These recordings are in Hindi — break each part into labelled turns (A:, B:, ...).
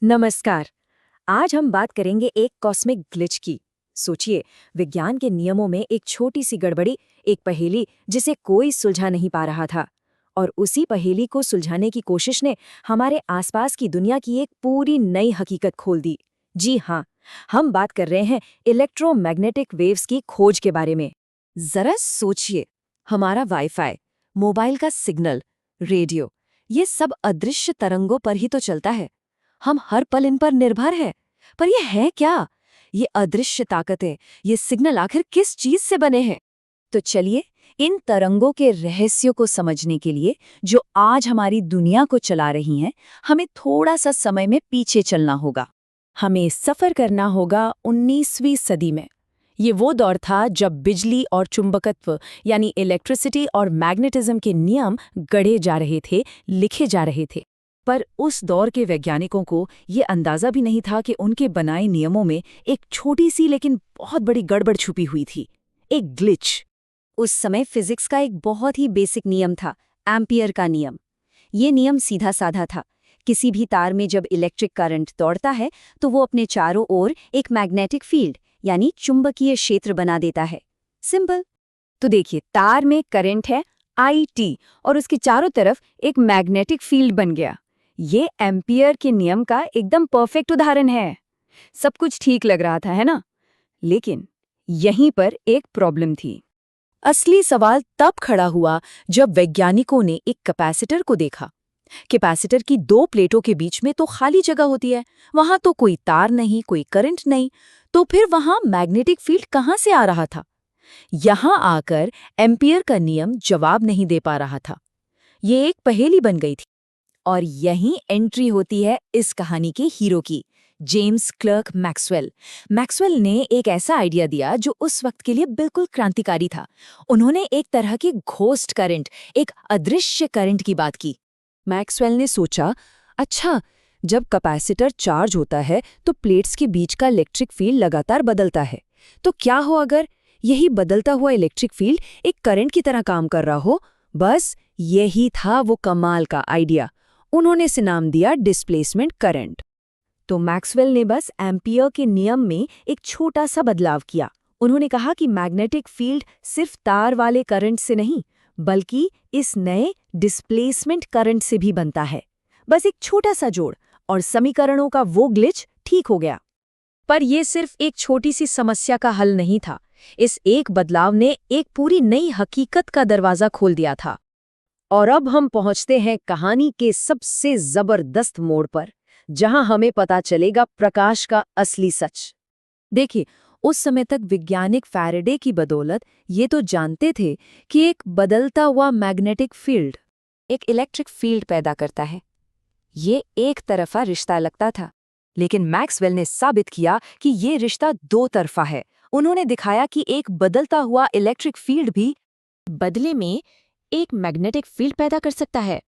A: नमस्कार। आज हम बात करेंगे एक कॉस्मिक ग्लिच की। सोचिए, विज्ञान के नियमों में एक छोटी सी गड़बड़ी, एक पहेली जिसे कोई सुलझा नहीं पा रहा था। और उसी पहेली को सुलझाने की कोशिश ने हमारे आसपास की दुनिया की एक पूरी नई हकीकत खोल दी। जी हाँ, हम बात कर रहे हैं इलेक्ट्रोमैग्नेटिक वेव्स की खोज के बारे में। जरा सोचिए, हमारा वाईफाई, मोबाइल का सिग्नल, रेडियो, ये सब अदृश्य तरंगों पर ही तो चलता है। हम हर पल इन पर निर्भर हैं। पर ये है क्या? ये अदृश्य ताकतें, ये सिग्नल आखिर किस चीज से बने हैं? तो चलिए, इन तरंगों के रहस्यों को समझने के लिए, जो आज हमारी दुनिया को चला रही हैं, हमें थोड़ा सा समय में पीछे चलना होगा।
B: हमें सफर करना होगा 19वीं सदी में। ये वो दौर था जब बिजली और चुंबकत्व यानी इलेक्ट्रिसिटी और मैग्नेटिज्म के नियम गढ़े जा रहे थे, लिखे जा रहे थे। पर उस दौर के वैज्ञानिकों को ये अंदाजा भी नहीं था कि उनके बनाए नियमों में एक छोटी सी लेकिन बहुत बड़ी गड़बड़ छुपी हुई थी, एक ग्लिच।
A: उस समय फिजिक्स का एक बहुत ही बेसिक नियम था, एम्पियर का नियम। ये नियम सीधा साधा था। किसी भी तार में जब इलेक्ट्रिक करंट दौड़ता है तो वो अपने चारों ओर एक मैग्नेटिक फील्ड यानी चुंबकीय क्षेत्र बना देता है। सिंपल। तो देखिए, तार में करंट है IT और उसके चारों तरफ एक मैग्नेटिक फील्ड बन गया। ये एम्पियर के नियम का एकदम परफेक्ट उदाहरण है। सब कुछ ठीक लग रहा था, है ना? लेकिन यहीं पर एक प्रॉब्लम थी।
B: असली सवाल तब खड़ा हुआ जब वैज्ञानिकों ने एक कैपेसिटर को देखा। कैपेसिटर की दो प्लेटों के बीच में तो खाली जगह होती है, वहां तो कोई तार नहीं, कोई करंट नहीं, तो फिर वहां मैग्नेटिक फील्ड कहां से आ रहा था? यहां आकर एम्पियर का नियम जवाब नहीं दे पा रहा था। ये एक पहेली बन गई थी। और यहीं एंट्री होती है इस कहानी के हीरो की, जेम्स क्लर्क मैक्सवेल। मैक्सवेल ने एक ऐसा आइडिया दिया जो उस वक्त के लिए बिल्कुल क्रांतिकारी था। उन्होंने एक तरह की घोस्ट करंट, एक अदृश्य करंट की बात की। मैक्सवेल ने सोचा, अच्छा, जब कैपेसिटर चार्ज होता है तो प्लेट्स के बीच का इलेक्ट्रिक फील्ड लगातार बदलता है। तो क्या हो अगर यही बदलता हुआ इलेक्ट्रिक फील्ड एक करंट की तरह काम कर रहा हो? बस यही था वो कमाल का आइडिया। उन्होंने इसे नाम दिया डिस्प्लेसमेंट करंट। तो मैक्सवेल ने बस एम्पियर के नियम में एक छोटा सा बदलाव किया। उन्होंने कहा कि मैग्नेटिक फील्ड सिर्फ तार वाले करंट से नहीं, बल्कि इस नए डिस्प्लेसमेंट करंट से भी बनता है। बस एक छोटा सा जोड़ और समीकरणों का वो ग्लिच ठीक हो गया। पर यह सिर्फ एक छोटी सी समस्या का हल नहीं था। इस एक बदलाव ने एक पूरी नई हकीकत का दरवाजा खोल दिया था। और अब हम पहुंचते हैं कहानी के सबसे जबरदस्त मोड़ पर, जहां हमें पता चलेगा प्रकाश का असली सच। देखिए, उस समय तक वैज्ञानिक फैराडे की बदौलत ये तो जानते थे कि एक बदलता हुआ मैग्नेटिक फील्ड एक इलेक्ट्रिक फील्ड पैदा करता है। ये एक तरफा रिश्ता लगता था, लेकिन मैक्सवेल ने साबित किया कि ये रिश्ता दो तरफा है। उन्होंने दिखाया कि एक बदलता हुआ इलेक्ट्रिक फील्ड भी बदले में एक मैग्नेटिक फील्ड पैदा कर सकता है।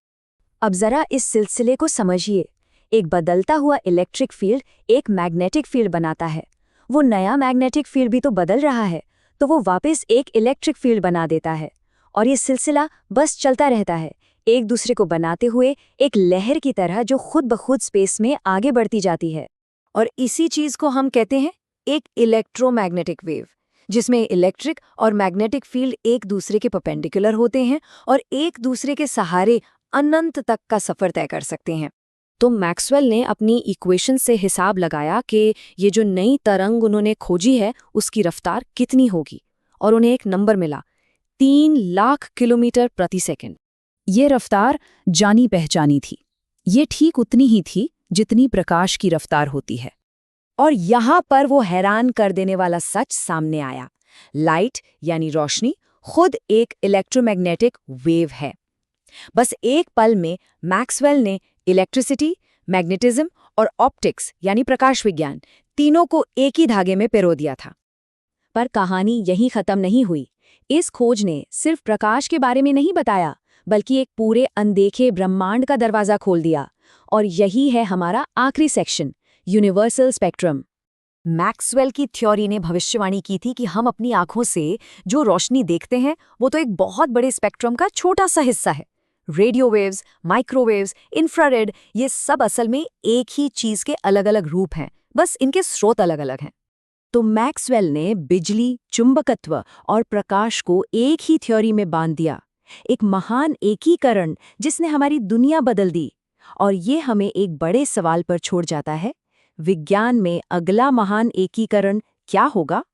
B: अब जरा इस सिलसिले को समझिए। एक बदलता हुआ इलेक्ट्रिक फील्ड एक मैग्नेटिक फील्ड बनाता है। वो नया मैग्नेटिक फील्ड भी तो बदल रहा है, तो वो वापस एक इलेक्ट्रिक फील्ड बना देता है। और ये सिलसिला बस चलता रहता है, एक दूसरे को बनाते हुए एक लहर की तरह जो खुद ब खुद स्पेस में आगे बढ़ती जाती है। और इसी चीज को हम कहते हैं एक इलेक्ट्रोमैग्नेटिक वेव, जिसमें इलेक्ट्रिक और मैग्नेटिक फील्ड एक दूसरे के परपेंडिकुलर होते हैं और एक दूसरे के सहारे अनंत तक का सफर तय कर सकते हैं। तो मैक्सवेल ने अपनी इक्वेशन से हिसाब लगाया कि ये जो नई तरंग उन्होंने खोजी है उसकी रफ्तार कितनी होगी, और उन्हें एक नंबर मिला, 3 लाख किलोमीटर प्रति सेकंड। ये रफ्तार जानी पहचानी थी। ये ठीक उतनी ही थी जितनी प्रकाश की रफ्तार होती है। और यहाँ पर वो हैरान कर देने वाला सच सामने आया। लाइट यानी रोशनी खुद एक इलेक्ट्रोमैग्नेटिक वेव है। बस एक पल में मैक्सवेल ने इलेक्ट्रिसिटी, मैग्नेटिज्म और ऑप्टिक्स यानी प्रकाश विज्ञान तीनों को एक ही धागे में पिरो दिया था। पर कहानी यहीं खत्म नहीं हुई। इस खोज ने सिर्फ प्रकाश के बारे में नहीं बताया, बल्कि एक पूरे अनदेखे ब्रह्मांड का दरवाजा खोल दिया। और यही है हमारा आखिरी सेक्शन, यूनिवर्सल स्पेक्ट्रम। मैक्सवेल की थ्योरी ने भविष्यवाणी की थी कि हम अपनी आंखों से जो रोशनी देखते हैं वो तो एक बहुत बड़े स्पेक्ट्रम का छोटा सा हिस्सा है।
A: रेडियो वेव्स, माइक्रोवेव्स, इंफ्रारेड, ये सब असल में एक ही चीज के अलग-अलग रूप हैं, बस इनके स्रोत अलग-अलग हैं।
B: तो मैक्सवेल ने बिजली, चुंबकत्व और प्रकाश को एक ही थ्योरी में बांध दिया, एक महान एकीकरण जिसने हमारी दुनिया बदल दी। और ये हमें एक बड़े सवाल पर छोड़ जाता है, विज्ञान में अगला महान एकीकरण क्या होगा?